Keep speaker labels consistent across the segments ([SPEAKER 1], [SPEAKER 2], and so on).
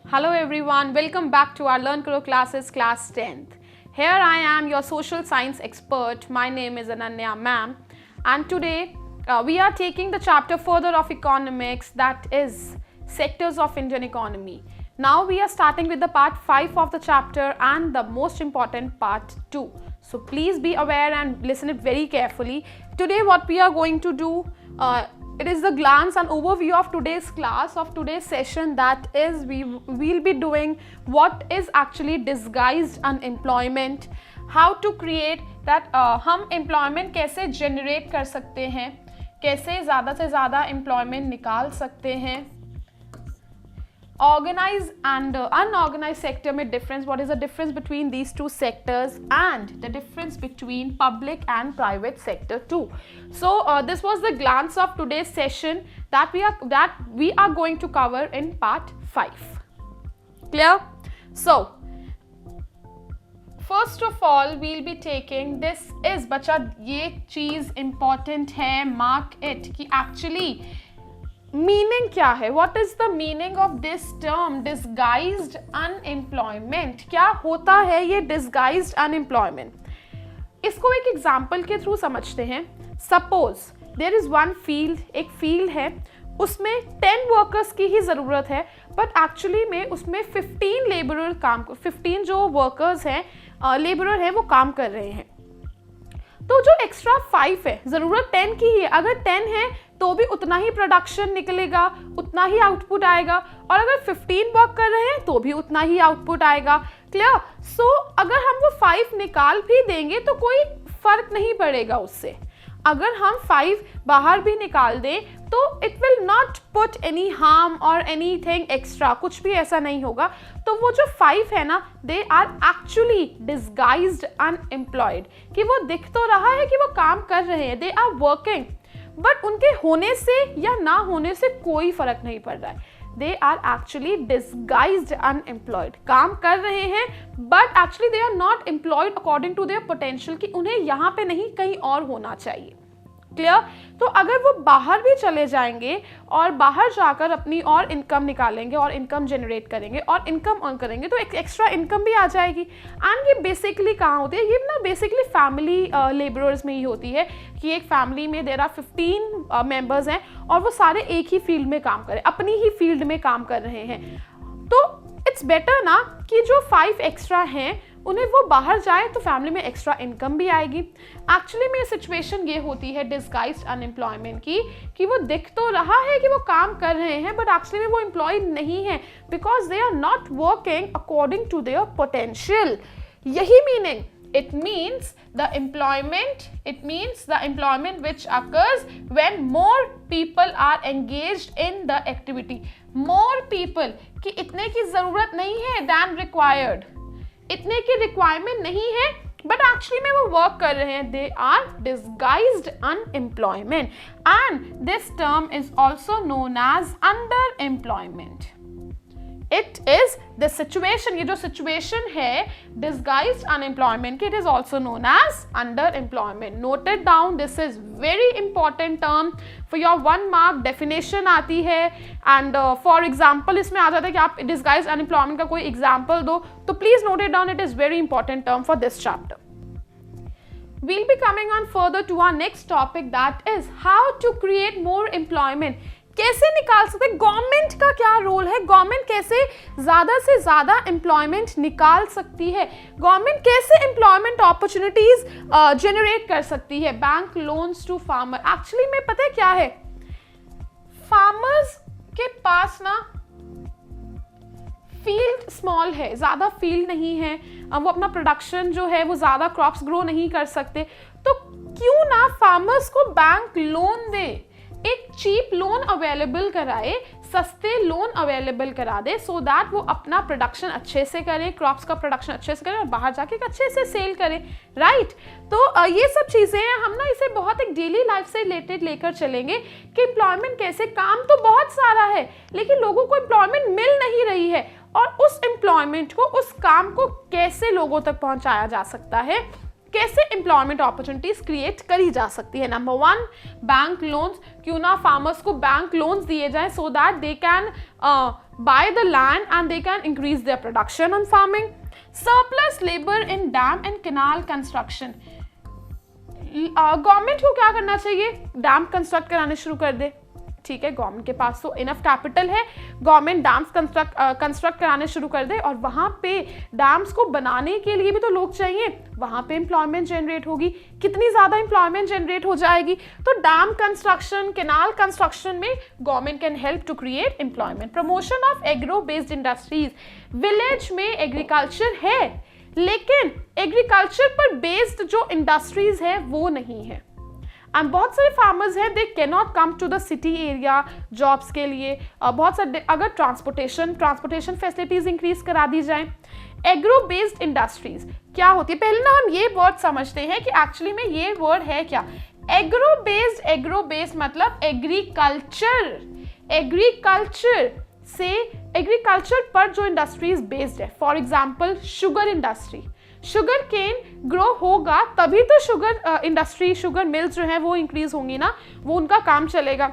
[SPEAKER 1] Hello everyone, welcome back to our Learn Karo classes, class 10th. Here I am, your social science expert. My name is Ananya ma'am, and today we are taking the chapter further of economics, that is sectors of Indian economy. Now we are starting with the part 5 of the chapter and the most important part 2. So please be aware and listen it very carefully. Today what we are going to do, it is the glance and overview of today's class, of today's session, that is we will be doing what is actually disguised unemployment, how to create that हम employment कैसे generate कर सकते हैं, कैसे ज़्यादा से ज़्यादा employment निकाल सकते हैं, organized and unorganized sector में difference, what is the difference between these two sectors, and the difference between public and private sector too. So this was the glance of today's session that we are going to cover in part 5. Clear? So first of all we'll be taking this is बच्चा ये चीज़ important है, mark it कि actually meaning क्या है, what is the meaning of this term disguised unemployment. क्या होता है ये डिसगाइज्ड अनएम्प्लॉयमेंट? इसको एक एग्जाम्पल के थ्रू समझते हैं. Suppose there is one field, एक फील्ड है, उसमें 10 वर्कर्स की ही ज़रूरत है, बट एक्चुअली में उसमें 15 जो वर्कर्स हैं, लेबरर हैं, वो काम कर रहे हैं. तो जो एक्स्ट्रा 5 है, ज़रूरत 10 की ही है, अगर 10 है तो भी उतना ही प्रोडक्शन निकलेगा, उतना ही आउटपुट आएगा, और अगर 15 वर्क कर रहे हैं तो भी उतना ही आउटपुट आएगा. क्लियर? सो अगर हम वो 5 निकाल भी देंगे तो कोई फर्क नहीं पड़ेगा उससे. अगर हम 5 बाहर भी निकाल दें तो it will not put any harm और एनीथिंग एक्स्ट्रा, कुछ भी ऐसा नहीं होगा. तो वो जो 5 है ना, they are actually disguised unemployed, कि वो दिख तो रहा है कि वो काम कर रहे हैं, दे आर वर्किंग, बट उनके होने से या ना होने से कोई फर्क नहीं पड़ रहा है. They are actually disguised unemployed, काम कर रहे हैं but actually they are not employed according to their potential, कि उन्हें यहाँ पे नहीं कहीं और होना चाहिए. क्लियर? तो अगर वो बाहर भी चले जाएंगे और बाहर जाकर अपनी और इनकम निकालेंगे और इनकम जनरेट करेंगे और इनकम अर्न करेंगे तो एक एक्स्ट्रा इनकम भी आ जाएगी. एंड ये बेसिकली कहाँ होती है? ये ना बेसिकली फैमिली लेबरर्स में ही होती है, कि एक फैमिली में देयर आर 15 मेंबर्स हैं और वो सारे एक ही फील्ड में काम करें, अपनी ही फील्ड में काम कर रहे हैं. तो इट्स बेटर ना कि जो 5 एक्स्ट्रा हैं उन्हें वो बाहर जाए तो फैमिली में एक्स्ट्रा इनकम भी आएगी. एक्चुअली में सिचुएशन ये होती है डिसगाइज्ड अनएम्प्लॉयमेंट की, कि वो दिख तो रहा है कि वो काम कर रहे हैं, बट एक्चुअली में वो एम्प्लॉयड नहीं है, because they are not working according to their potential. यही meaning. It means the employment which occurs when more people are engaged in the activity. More people, कि इतने की ज़रूरत नहीं है than required, इतने की रिक्वायरमेंट नहीं है, बट एक्चुअली में वो वर्क कर रहे हैं. They are disguised unemployment, and this term is also known as under employment. It is the situation, ये जो सिचुएशन है डिसगाइज्ड अनएम्प्लॉयमेंट की, it is also known as under employment. Noted down, this is very important term for your 1 mark. Definition आती है and for example इसमें आ जाता है कि आप डिसगाइज्ड अनएम्प्लॉयमेंट का कोई एग्जाम्पल दो, तो please note it down. It is very important term for this chapter. We'll be coming on further to our next topic, that is how to create more employment. कैसे निकाल सकते हैं? Government का क्या रोल है? Government कैसे ज़्यादा से ज़्यादा एम्प्लॉयमेंट निकाल सकती है? गवर्नमेंट कैसे एम्प्लॉयमेंट अपॉर्चुनिटीज जनरेट कर सकती है? Bank loans to farmer. Actually में पता है क्या है, फार्मर्स के पास ना फील्ड स्मॉल है, ज़्यादा फील्ड नहीं है, वो अपना प्रोडक्शन जो है वो ज़्यादा क्रॉप्स ग्रो नहीं कर सकते, तो क्यों ना फार्मर्स को बैंक लोन दे, एक चीप लोन अवेलेबल कराए, सस्ते लोन अवेलेबल करा दे, सो दैट वो अपना प्रोडक्शन अच्छे से करें, क्रॉप्स का प्रोडक्शन अच्छे से करें और बाहर जाके अच्छे से सेल करें. राइट? तो ये सब चीज़ें हैं, हम ना इसे बहुत एक डेली लाइफ से रिलेटेड लेकर चलेंगे कि एम्प्लॉयमेंट कैसे. काम तो बहुत सारा है लेकिन लोगों को एम्प्लॉयमेंट मिल नहीं रही है, और उस एम्प्लॉयमेंट को, उस काम को कैसे लोगों तक पहुंचाया जा सकता है, कैसे एम्प्लॉयमेंट अपॉर्चुनिटीज क्रिएट करी जा सकती है। नंबर 1, बैंक लोन्स, क्यों ना फार्मर्स को बैंक लोन्स दिए जाएं so that they can by the land and they can increase their production on farming. Surplus labour in dam and canal construction, government को क्या करना चाहिए, डैम कंस्ट्रक्ट कराने शुरू कर दे। ठीक है, गवर्नमेंट के पास तो इनफ कैपिटल है, गवर्नमेंट डैम्स कंस्ट्रक्ट कराने शुरू कर दे, और वहां पे डैम्स को बनाने के लिए भी तो लोग चाहिए, वहां पे एम्प्लॉयमेंट जनरेट होगी। कितनी ज्यादा एम्प्लॉयमेंट जनरेट हो जाएगी, तो डैम कंस्ट्रक्शन, कैनाल कंस्ट्रक्शन में government can help to create employment. Promotion of agro based industries, village में एग्रीकल्चर है लेकिन एग्रीकल्चर पर बेस्ड जो इंडस्ट्रीज है वो नहीं है, एंड बहुत सारे फार्मर्स हैं they can not come to the city area jobs के लिए। बहुत सारे, अगर ट्रांसपोर्टेशन फैसिलिटीज इंक्रीज करा दी जाए। एग्रो बेस्ड इंडस्ट्रीज क्या होती है, पहले ना हम ये वर्ड समझते हैं कि एक्चुअली में ये वर्ड है क्या। एग्रो बेस्ड मतलब एग्रीकल्चर पर जो इंडस्ट्रीज बेस्ड है। For example sugar industry, sugar cane grow होगा तभी तो शुगर इंडस्ट्री, शुगर मिल्स जो है वो इंक्रीज होंगी ना, वो उनका काम चलेगा।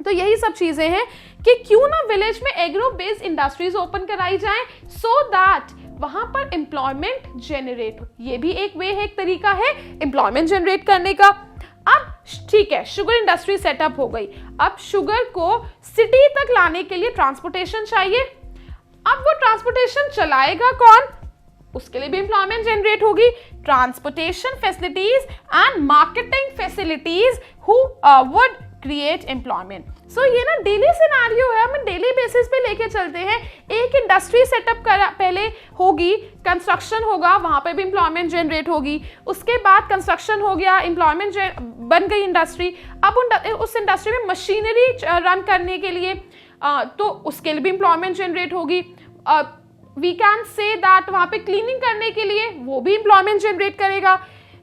[SPEAKER 1] तो यही सब चीजें हैं कि क्यों ना विलेज में एग्रो बेस्ड इंडस्ट्रीज ओपन कराई जाए सो दैट वहां पर एम्प्लॉयमेंट जनरेट हो। ये भी एक वे है, एक तरीका है एम्प्लॉयमेंट जनरेट करने का। अब ठीक है, शुगर इंडस्ट्री सेटअप हो गई, अब शुगर को सिटी तक लाने के लिए ट्रांसपोर्टेशन चाहिए। अब वो ट्रांसपोर्टेशन चलाएगा कौन, उसके लिए भी एम्प्लॉयमेंट जनरेट होगी। Transportation facilities and marketing facilities who would create employment. So ये ना डेली सिनेरियो है, हम डेली बेसिस पे लेके चलते हैं। एक इंडस्ट्री सेटअप पहले होगी, कंस्ट्रक्शन होगा, वहां पे भी एम्प्लॉयमेंट जनरेट होगी। उसके बाद कंस्ट्रक्शन हो गया, एम्प्लॉयमेंट बन गई इंडस्ट्री। अब उस इंडस्ट्री में मशीनरी रन करने के लिए तो उसके लिए भी एम्प्लॉयमेंट जनरेट होगी। वी कैन से दैट वहां पे क्लीनिंग करने के लिए वो भी एम्प्लॉयमेंट जनरेट करेगा।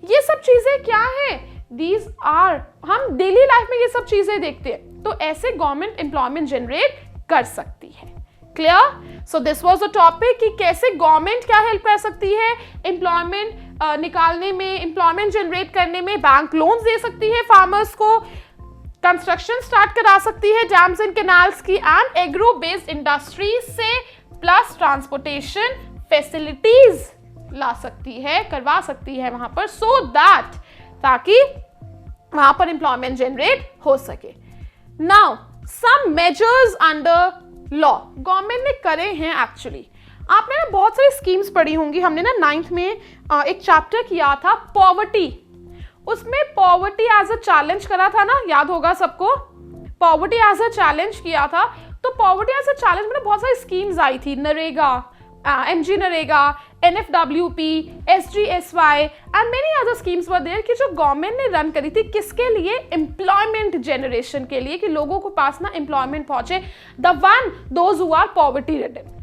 [SPEAKER 1] ये सब चीजें क्या है, दीज आर, हम डेली लाइफ में ये सब चीजें देखते हैं, तो ऐसे गवर्नमेंट एम्प्लॉयमेंट जनरेट कर सकती है। Clear? So this was the topic कि कैसे गवर्नमेंट क्या हेल्प कर सकती है एम्प्लॉयमेंट निकालने में, एम्प्लॉयमेंट जनरेट करने में। बैंक लोन्स दे सकती है फार्मर्स को, कंस्ट्रक्शन स्टार्ट करा सकती है डैम्स एंड कैनाल्स की, एंड एग्रो बेस्ड इंडस्ट्रीज से प्लस ट्रांसपोर्टेशन फैसिलिटीज ला सकती है, करवा सकती है वहां पर, सो दैट ताकि वहां पर एम्प्लॉयमेंट जनरेट हो सके। Now some measures under law government ने करे हैं। एक्चुअली आपने ना बहुत सारी स्कीम्स पढ़ी होंगी, हमने ना 9th में एक चैप्टर किया था पॉवर्टी, उसमें पॉवर्टी एज अ चैलेंज करा था ना, याद होगा सबको, पॉवर्टी एज अ चैलेंज किया था। तो पॉवर्टी एज अ चैलेंज में बहुत सारी स्कीम्स आई थी, NREGA, MG NREGA, NFWP, SGSY and many other schemes were there कि जो गवर्नमेंट ने रन करी थी, किसके लिए, एम्प्लॉयमेंट जनरेशन के लिए, कि लोगों को पास ना एम्प्लॉयमेंट पहुंचे, those who are poverty ridden.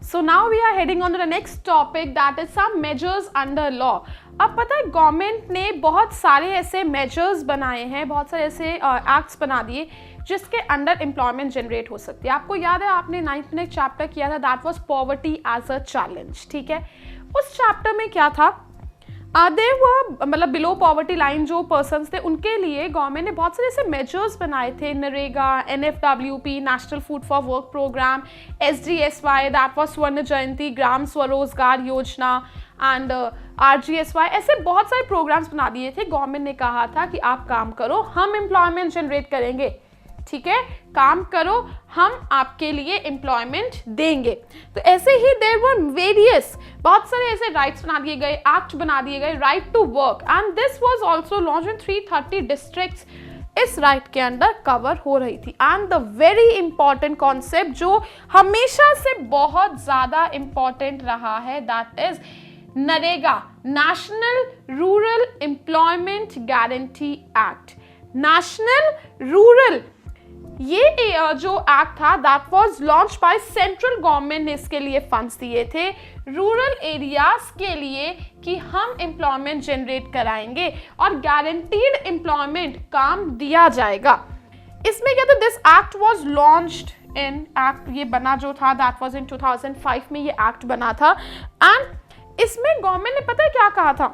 [SPEAKER 1] So now we are heading on to the next topic, that is some measures under law. अब पता है गवर्नमेंट ने बहुत सारे ऐसे मेजर्स बनाए हैं, बहुत सारे ऐसे एक्ट्स बना दिए जिसके अंडर एम्प्लॉयमेंट जनरेट हो सकती है। आपको याद है आपने 9th में एक चैप्टर किया था, that was poverty as a challenge. ठीक है, उस चैप्टर में क्या था, देयर वर, मतलब बिलो पॉवर्टी लाइन जो पर्सन्स थे उनके लिए गवर्नमेंट ने बहुत सारे ऐसे मेजर्स बनाए थे, NREGA, NFWP, national food for work programme, SGSY, that was Swarna Jayanti, ग्राम स्वरोजगार योजना एंड RGSY, ऐसे बहुत सारे प्रोग्राम्स बना दिए थे। गवर्नमेंट ने कहा था कि आप काम करो, हम एम्प्लॉयमेंट जनरेट करेंगे, ठीक है, काम करो, हम आपके लिए एम्प्लॉयमेंट देंगे। तो ऐसे ही देयर वर वेरियस, बहुत सारे ऐसे राइट्स बना दिए गए, एक्ट बना दिए गए, right to work, and this was also launch in 330 districts. इस राइट के अंदर कवर हो रही थी। And the very important concept जो हमेशा से बहुत ज्यादा इंपॉर्टेंट रहा है, that is NREGA, national rural employment guarantee act. National rural, ये जो एक्ट था that was launch by central government ने इसके लिए फंड्स दिए थे रूरल एरियाज के लिए कि हम एम्प्लॉयमेंट जनरेट कराएंगे और गारंटीड एम्प्लॉयमेंट काम दिया जाएगा। इसमें क्या था, this act was launched in, act ये बना जो था दैट वाज इन 2005 में ये एक्ट बना था। एंड इसमें गवर्नमेंट ने पता है क्या कहा था,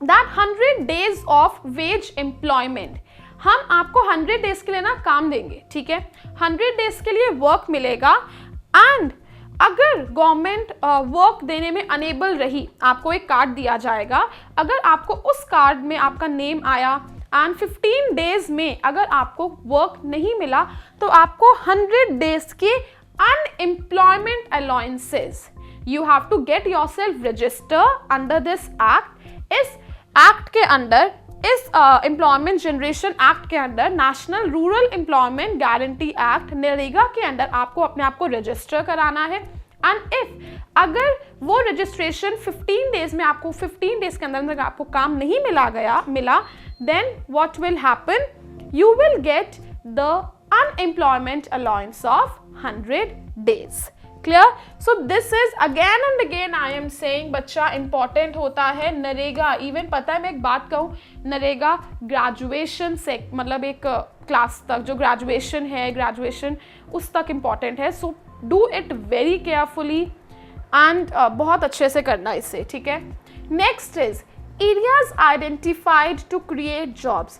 [SPEAKER 1] that 100 days of ways employment, हम आपको 100 days के लिए ना काम देंगे, ठीक है, 100 days के लिए वर्क मिलेगा, एंड अगर गवर्नमेंट वर्क देने में अनेबल रही, आपको एक कार्ड दिया जाएगा, अगर आपको उस कार्ड में आपका नेम आया एंड 15 days में अगर आपको वर्क नहीं मिला, तो आपको 100 days के unemployment allowances, you have to get yourself register under this act. इस एक्ट के अंडर, इस एम्प्लॉयमेंट जनरेशन एक्ट के under, national rural employment guarantee act NREGA के अंडर आपको अपने आप को रजिस्टर कराना है, एंड इफ अगर वो रजिस्ट्रेशन 15 days में, आपको 15 days के अंदर आपको काम नहीं मिला, then what will happen, you will get the unemployment allowance of 100 days. Clear? So this is again and again I am saying, बच्चा important होता है नरेगा। इवन पता है, मैं एक बात कहूँ, नरेगा ग्रेजुएशन से, मतलब एक क्लास तक जो ग्रेजुएशन है, ग्रेजुएशन उस तक important है। So do it very carefully and बहुत अच्छे से करना इसे, ठीक है। Next is areas identified to create jobs.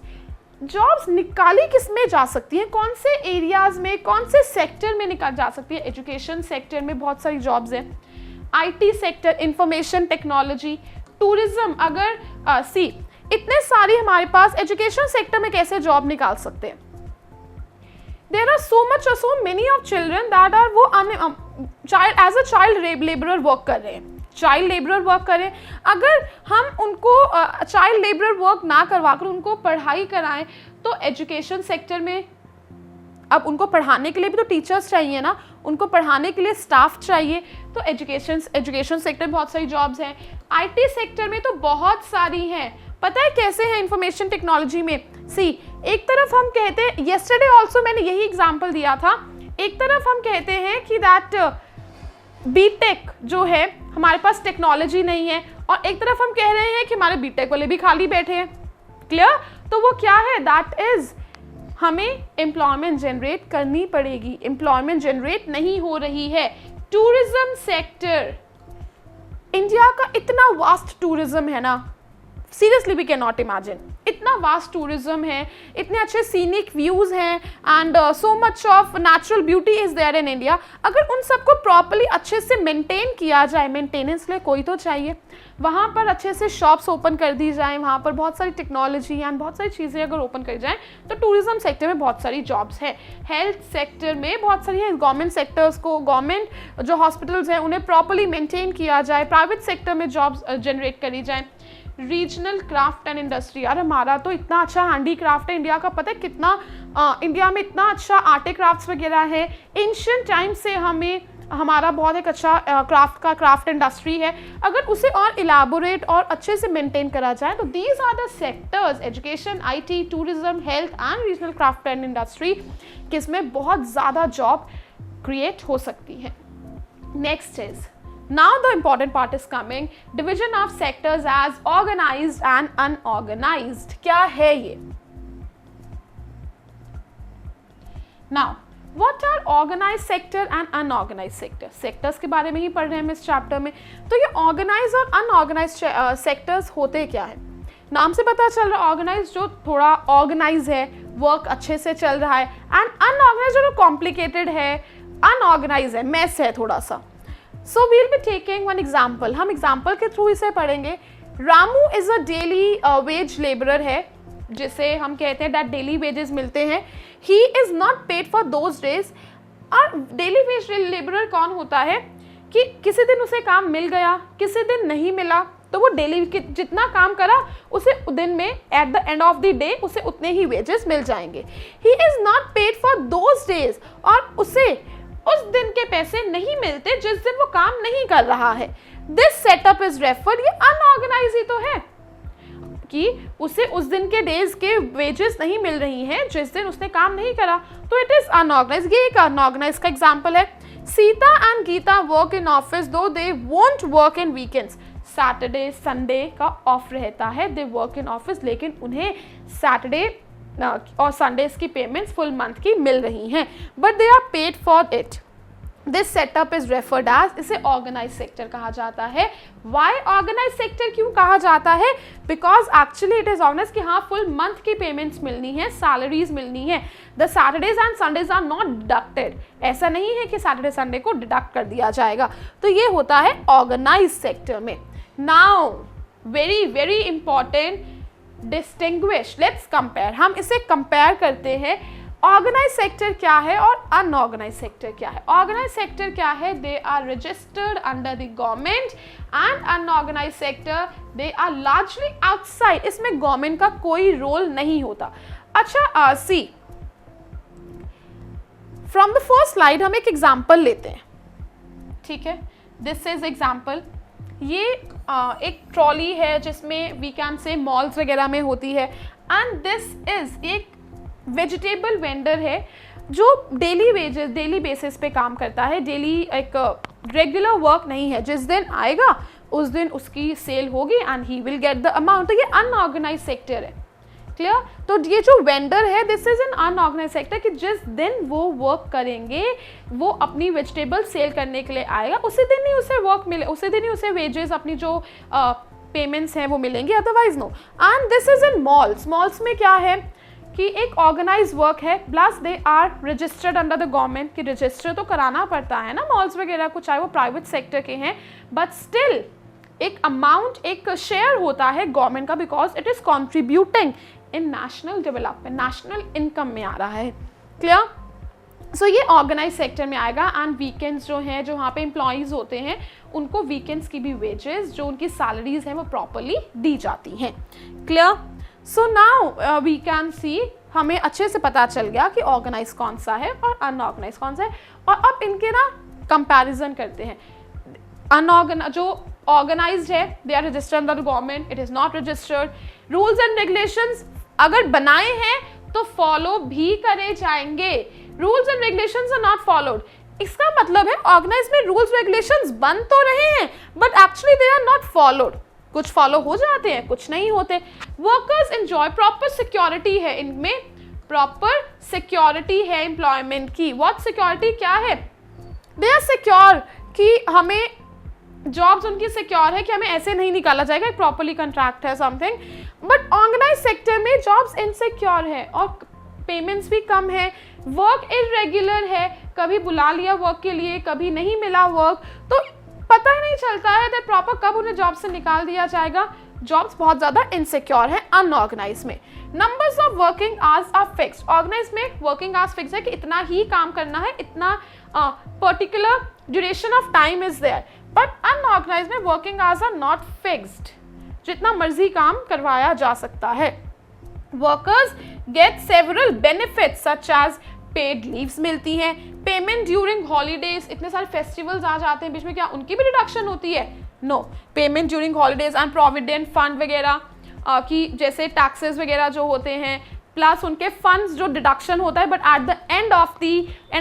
[SPEAKER 1] Jobs निकाली किस में जा सकती हैं, कौन से एरियाज में, कौन से सेक्टर में निकाल जा सकती है। एजुकेशन सेक्टर में बहुत सारी जॉब्स हैं, IT sector, information technology, tourism. अगर इतने सारी हमारे पास एजुकेशन सेक्टर में कैसे जॉब निकाल सकते हैं। There are so many of children that are वो as a child laborer work कर रहे हैं, चाइल्ड लेबरर वर्क करें। अगर हम उनको चाइल्ड लेबरर वर्क ना करवा कर उनको पढ़ाई कराएं, तो एजुकेशन सेक्टर में, अब उनको पढ़ाने के लिए भी तो टीचर्स चाहिए ना, उनको पढ़ाने के लिए स्टाफ चाहिए, तो एजुकेशन सेक्टर में बहुत सारी जॉब्स हैं। आईटी सेक्टर में तो बहुत सारी हैं। पता है कैसे है इंफॉर्मेशन टेक्नोलॉजी में, एक तरफ हम कहते हैं, येस्टरडे ऑल्सो मैंने यही एग्जाम्पल दिया था, एक तरफ हम कहते हैं कि दैट बीटेक जो है हमारे पास टेक्नोलॉजी नहीं है, और एक तरफ हम कह रहे हैं कि हमारे बीटेक वाले भी खाली बैठे हैं। क्लियर? तो वो क्या है, दैट इज हमें एम्प्लॉयमेंट जनरेट करनी पड़ेगी, एम्प्लॉयमेंट जनरेट नहीं हो रही है। टूरिज्म सेक्टर, इंडिया का इतना वास्ट टूरिज्म है ना, seriously we can not imagine, इतना वास्ट टूरिज्म है, इतने अच्छे सीनिक व्यूज हैं, and so much of natural beauty is there in India. अगर उन सबको प्रॉपर्ली अच्छे से मेंटेन किया जाए, मेंटेनेंस के लिए कोई तो चाहिए, वहाँ पर अच्छे से शॉप्स ओपन कर दी जाए, वहाँ पर बहुत सारी टेक्नोलॉजी एंड बहुत सारी चीज़ें अगर ओपन कर जाएँ, तो टूरिज्म सेक्टर में बहुत सारी जॉब्स हैं। हेल्थ सेक्टर में बहुत सारी है, गवर्नमेंट सेक्टर्स को, गवर्नमेंट जो हॉस्पिटल्स हैं उन्हें प्रॉपर्ली मेंटेन किया जाए, प्राइवेट सेक्टर में जॉब्स जनरेट करी जाए। रीजनल क्राफ्ट एंड इंडस्ट्री, यार हमारा तो इतना अच्छा हैंडी क्राफ्ट है इंडिया का, पता है कितना इंडिया में इतना अच्छा आर्ट क्राफ्ट्स वगैरह है। एंशिएंट टाइम से हमारा बहुत एक अच्छा क्राफ्ट इंडस्ट्री है। अगर उसे और इलाबोरेट और अच्छे से मेंटेन करा जाए, तो these are the sectors, education, IT, tourism, health and regional craft and industry, किसमें बहुत ज़्यादा जॉब क्रिएट हो सकती है। Next is, now the important part is coming, division of sectors as organized and unorganized। क्या है ये? now what are organized sector and unorganized sector? sectors के बारे में ही पढ़ रहे हैं हम इस चैप्टर में। तो ये organized और unorganized sectors होते क्या है, नाम से पता चल रहा है। organized जो थोड़ा organized है, वर्क अच्छे से चल रहा है, and unorganized जो complicated है, unorganized है, mess है थोड़ा सा। So we'll be taking one example, हम example के थ्रू इसे पढ़ेंगे। Ramu is a daily wage laborer है, जिसे हम कहते हैं that daily wages मिलते हैं। He is not paid for those days। और daily wage laborer कौन होता है कि किसी दिन उसे काम मिल गया, किसी दिन नहीं मिला, तो वो डेली जितना काम करा उसे दिन में eight the end of the day उसे उतने ही वेजेस मिल जाएंगे। He is not paid for those days, और उसे उस दिन के पैसे नहीं मिलते जिस दिन वो काम नहीं कर रहा है। दिस सेटअप इज रेफर्ड, ये अनऑर्गेनाइज ही तो है कि उसे उस दिन के डेज के वेजेस नहीं मिल रही हैं जिस दिन उसने काम नहीं करा, तो इट इज अनऑर्गेनाइज। ये एक अनऑर्गेनाइज का एग्जांपल है। Sita and Gita work in office though they won't work in weekends. Saturday Sunday का ऑफ रहता है, दे वर्क इन ऑफिस, लेकिन उन्हें सैटरडे और संडेज की पेमेंट्स फुल मंथ की मिल रही हैं, but they are paid for it. This setup is referred as, इसे ऑर्गेनाइज सेक्टर कहा जाता है। वाई ऑर्गेनाइज सेक्टर क्यों कहा जाता है? Because actually it is organise कि हाँ फुल मंथ की पेमेंट्स मिलनी है, सैलरीज मिलनी है। The Saturdays and Sundays are not deducted, ऐसा नहीं है कि सैटरडे संडे को डिडक्ट कर दिया जाएगा। तो ये होता है ऑर्गेनाइज सेक्टर में। Now very very important, distinguish, let's compare, हम इसे कंपेयर करते हैं। ऑर्गेनाइज सेक्टर क्या है और अनऑर्गेनाइज सेक्टर क्या है? ऑर्गेनाइज सेक्टर क्या है? They are registered under the government, and unorganise sector they are largely outside, इसमें गवर्नमेंट का कोई रोल नहीं होता। अच्छा see from the first slide हम एक एग्जाम्पल लेते हैं, ठीक है? दिस इज एग्जाम्पल, ये एक ट्रॉली है जिसमें वी कैन से मॉल्स वगैरह में होती है, एंड दिस इज एक वेजिटेबल वेंडर है जो डेली वेजेस, डेली बेसिस पे काम करता है, डेली एक रेगुलर वर्क नहीं है, जिस दिन आएगा उस दिन उसकी सेल होगी and he will get the amount. तो ये अनऑर्गेनाइज सेक्टर है, क्लियर? तो ये जो वेंडर है this is an unorganise sector कि जिस दिन वो वर्क करेंगे, वो अपनी वेजिटेबल सेल करने के लिए आएगा, उसी दिन ही उसे वर्क मिले, उसी दिन ही उसे वेजेस, अपनी जो पेमेंट्स हैं वो मिलेंगे, otherwise no. And this is in malls. Malls में क्या है कि एक ऑर्गेनाइज वर्क है, plus they are registered under the government, कि रजिस्टर तो कराना पड़ता है ना मॉल्स वगैरह को, चाहे वो प्राइवेट सेक्टर के हैं, बट स्टिल एक अमाउंट, एक शेयर होता है गवर्नमेंट का, because it is contributing in national development, national income में आ रहा है, क्लियर? सो ये ऑर्गेनाइज सेक्टर में आएगा। एंड वीकेंड्स जो हैं, जो वहाँ पे एम्प्लॉयज़ होते हैं, उनको वीकेंड्स की भी वेजेस, जो उनकी सैलरीज हैं, वो प्रॉपरली दी जाती हैं, clear? So now we can see, हमें अच्छे से पता चल गया कि ऑर्गेनाइज कौन सा है और अनऑर्गेनाइज कौन सा है। और अब इनके ना कंपैरिजन करते हैं। जो ऑर्गेनाइज्ड है, they are registered under the government, it is not registered. Rules and regulations अगर बनाए हैं तो फॉलो भी करे जाएंगे, rules and regulations are not followed. इसका मतलब है ऑर्गेनाइज में रूल्स रेगुलेशंस बन तो रहे हैं, but actually they are not followed. कुछ फॉलो हो जाते हैं, कुछ नहीं होते। वर्कर्स एंजॉय प्रॉपर सिक्योरिटी है, इनमें प्रॉपर सिक्योरिटी है एम्प्लॉयमेंट की। व्हाट सिक्योरिटी क्या है? दे आर सिक्योर कि हमें जॉब्स उनकी सिक्योर है कि हमें ऐसे नहीं निकाला जाएगा, एक प्रॉपरली कॉन्ट्रैक्ट है समथिंग। बट ऑर्गेनाइज सेक्टर में जॉब्स इनसिक्योर है और पेमेंट्स भी कम है, वर्क इरेगुलर है, कभी बुला लिया वर्क के लिए, कभी नहीं मिला वर्क, तो पता ही नहीं चलता है दैट प्रॉपर कब उन्हें जॉब से निकाल दिया जाएगा। जॉब्स बहुत ज्यादा इनसिक्योर है अनऑर्गेनाइज में। Numbers of working hours are fixed. Organise में वर्किंग आवर्स फिक्स है कि इतना ही काम करना है, इतना particular duration of time is there. But unorganise में working hours are not fixed, जितना मर्जी काम करवाया जा सकता है। Workers get several benefits such as paid leaves मिलती हैं, पेमेंट ड्यूरिंग हॉलीडेज, इतने सारे फेस्टिवल्स आ जाते हैं बीच में, क्या उनकी भी डिडक्शन होती है? No, payment during holidays and provident fund वगैरह की जैसे टैक्सेस वगैरह जो होते हैं, प्लस उनके फंड्स जो डिडक्शन होता है, but at the end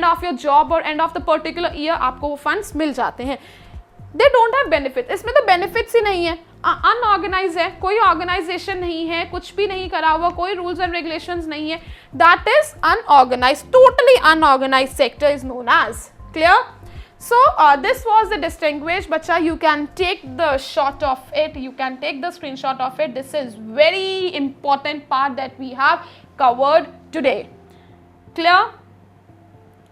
[SPEAKER 1] of your job और end of the particular year आपको वो फंड्स मिल जाते हैं। दे डोंट हैव बेनिफिट, इसमें तो बेनिफिट्स ही नहीं है। अनऑर्गेनाइज है, कोई ऑर्गेनाइजेशन नहीं है, कुछ भी नहीं करा हुआ, कोई रूल्स एंड रेगुलेशंस नहीं है, that is unorganise, totally unorganise sector is known as, clear? So this was the distinguished, bacha, you can take the shot of it, you can take the screenshot of it. This is very important part that we have covered today, clear?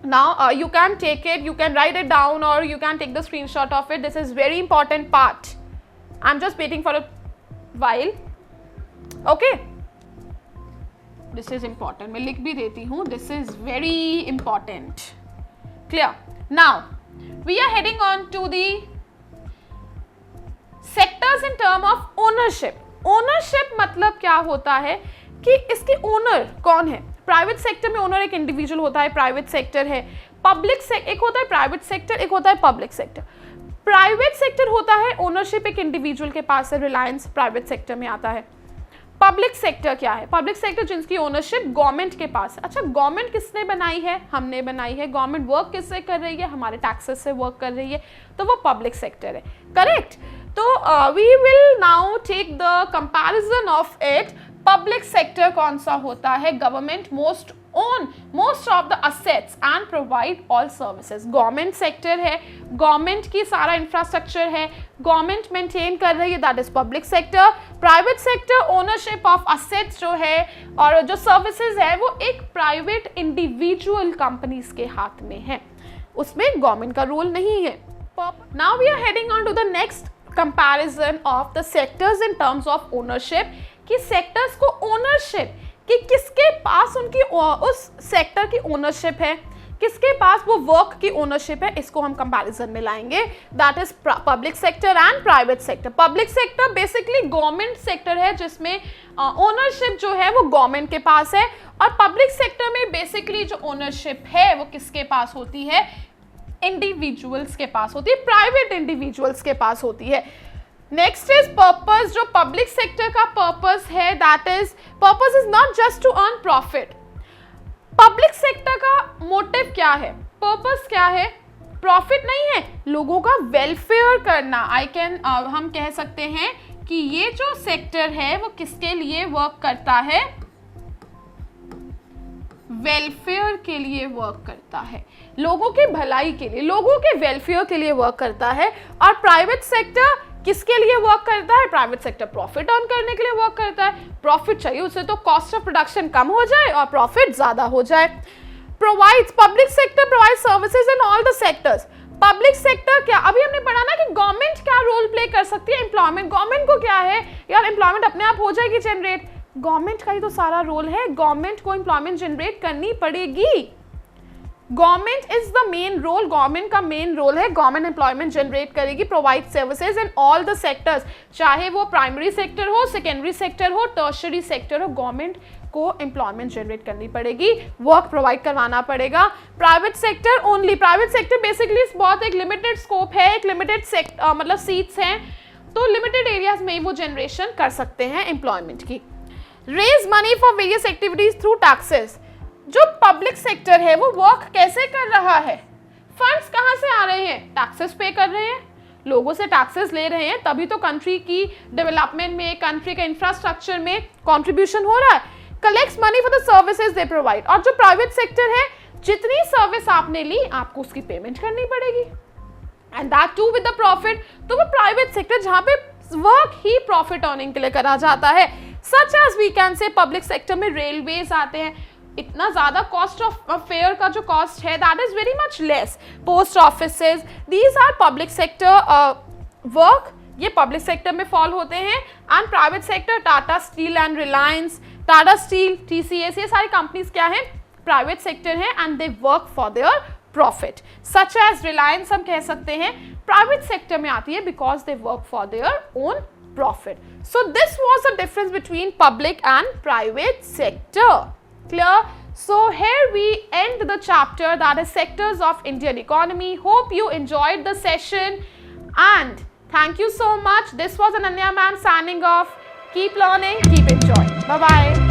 [SPEAKER 1] Now you can take it, you can write it down, or you can take the screenshot of it. This is very important part. I'm just waiting for a while, okay? This is important, मैं लिख भी देती हूँ, this is very important, clear? Now we are heading on to the sectors in term of ownership. Ownership मतलब क्या होता है कि इसके ओनर कौन है? प्राइवेट सेक्टर में ओनर एक इंडिविजुअल होता है, प्राइवेट सेक्टर है। पब्लिक सेक्टर एक होता है, प्राइवेट सेक्टर एक होता है, पब्लिक सेक्टर। प्राइवेट सेक्टर होता है ओनरशिप एक इंडिविजुअल के पास है, रिलायंस प्राइवेट सेक्टर में आता है। पब्लिक सेक्टर क्या है? पब्लिक सेक्टर जिसकी ओनरशिप गवर्नमेंट के पास है। अच्छा, गवर्नमेंट किसने बनाई है? हमने बनाई है। गवर्नमेंट वर्क किससे कर रही है? हमारे टैक्सेस से वर्क कर रही है, तो वो पब्लिक सेक्टर है, करेक्ट? तो we will now take the comparison of it. Public sector कौन सा होता है? Government most own most of the assets and provide all services. Government sector है, गवर्नमेंट की सारा इंफ्रास्ट्रक्चर है, गवर्नमेंट मेंटेन कर रही है, that is public sector. Private sector ownership of assets जो है और जो सर्विसेज है वो एक प्राइवेट इंडिविजुअल कंपनीज के हाथ में है, उसमें गवर्नमेंट का रोल नहीं है. Now we are heading on to the next comparison of the sectors in terms of ownership, कि सेक्टर्स को ओनरशिप कि किसके पास उनकी उस सेक्टर की ओनरशिप है, किसके पास वो वर्क की ओनरशिप है, इसको हम कंपैरिजन में लाएंगे. That is public sector and private sector. Public sector basically government sector है जिसमें ओनरशिप जो है वो गवर्नमेंट के पास है, और पब्लिक सेक्टर में बेसिकली जो ओनरशिप है वो किसके पास होती है, इंडिविजुअल्स के पास होती है, प्राइवेट इंडिविजुअल्स के पास होती है. Next is purpose. जो पब्लिक सेक्टर का पर्पस है, that is purpose is not just to earn profit. Public sector का मोटिव क्या है, पर्पस क्या है, प्रॉफिट नहीं है, लोगों का वेलफेयर करना. हम कह सकते हैं कि ये जो सेक्टर है वो किसके लिए वर्क करता है, वेलफेयर के लिए वर्क करता है, लोगों की भलाई के लिए, लोगों के वेलफेयर के लिए वर्क करता है. और प्राइवेट सेक्टर किसके लिए वर्क करता है, प्राइवेट सेक्टर प्रॉफिट अर्न करने के लिए वर्क करता है. प्रॉफिट चाहिए उसे तो कॉस्ट ऑफ प्रोडक्शन कम हो जाए और प्रॉफिट ज्यादा हो जाए. Provides, public sector provide services in all the sectors. Public sector क्या, अभी हमने पढ़ा ना कि गवर्नमेंट क्या रोल प्ले कर सकती है, एम्प्लॉयमेंट. गवर्नमेंट को क्या है यार, एम्प्लॉयमेंट अपने आप हो जाएगी जनरेट, गवर्नमेंट का ही तो सारा रोल है, गवर्नमेंट को एम्प्लॉयमेंट जनरेट करनी पड़ेगी. Government is the main role, government का मेन रोल है, गवर्नमेंट एम्प्लॉयमेंट जनरेट करेगी, provide services in all the sectors, चाहे वो प्राइमरी सेक्टर हो, सेकेंडरी सेक्टर हो, टर्शरी सेक्टर हो, गवर्नमेंट को एम्प्लॉयमेंट जनरेट करनी पड़ेगी, वर्क प्रोवाइड करवाना पड़ेगा. Private sector only, private sector basically बहुत एक लिमिटेड स्कोप है, एक लिमिटेड मतलब सीट्स हैं, तो लिमिटेड एरियाज में ही वो जनरेशन कर सकते हैं एम्प्लॉयमेंट की. Raise money for various activities through taxes. जो पब्लिक सेक्टर है वो वर्क कैसे कर रहा है, फंड्स कहां से आ रहे हैं, टैक्सेस पे कर रहे हैं, लोगों से टैक्सेस ले रहे हैं, तभी तो कंट्री की डेवलपमेंट में, कंट्री के इंफ्रास्ट्रक्चर में कंट्रीब्यूशन हो रहा है. Collects money for the services they provide. और जो प्राइवेट सेक्टर है, जितनी सर्विस आपने ली आपको उसकी पेमेंट करनी पड़ेगी, and that too with the profit. तो वो प्राइवेट सेक्टर जहां पे वर्क ही प्रॉफिट अर्निंग के लिए करा जाता है. Such as we can say public sector में रेलवेज आते हैं, इतना ज्यादा कॉस्ट ऑफ फेयर का जो कॉस्ट है that is very much less. Post offices, these are public sector work, ये पब्लिक सेक्टर में फॉल होते हैं. And private sector, Tata Steel and Reliance, Tata Steel, TCS, ये सारी कंपनीज क्या है, प्राइवेट सेक्टर है, and they work for their profit. Such as Reliance हम कह सकते हैं प्राइवेट सेक्टर में आती है because they work for their own profit. So this was the difference between public and private sector. Clear? So here we end the chapter, that is sectors of Indian economy. Hope you enjoyed the session and thank you so much. This was Ananya ma'am signing off. Keep learning, keep enjoying. Bye bye.